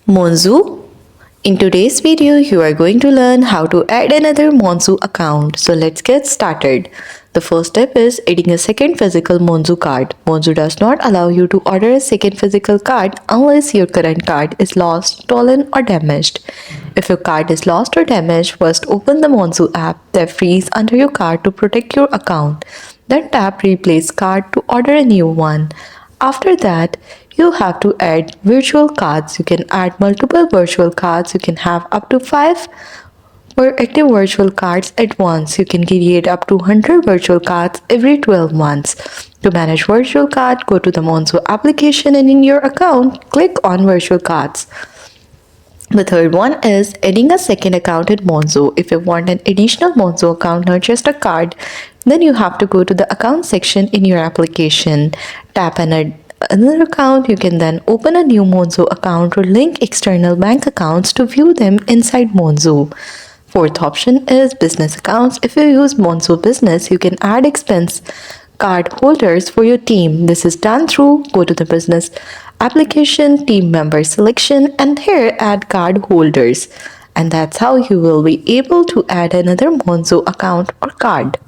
Monzo. In today's video, you are going to learn how to add another Monzo account. So let's get started. The first step is adding a second physical Monzo card. Monzo does not allow you to order a second physical card unless your current card is lost, stolen or damaged. If your card is lost or damaged, first open the Monzo app, tap freeze under your card to protect your account. Then tap replace card to order a new one. After that, you have to add virtual cards. You can add multiple virtual cards. You can have up to 5 active virtual cards at once. You can create up to 100 virtual cards every 12 months. To manage virtual card, go to the Monzo application and in your account, click on virtual cards. The third one is adding a second account in Monzo. If you want an additional Monzo account, not just a card, then you have to go to the account section in your application. Tap and add another account. You can then open a new Monzo account or link external bank accounts to view them inside Monzo. Fourth option is business accounts. If you use Monzo Business, you can add expense card holders for your team. This is done through go to the business application, team member selection, and here add card holders. And that's how you will be able to add another Monzo account or card.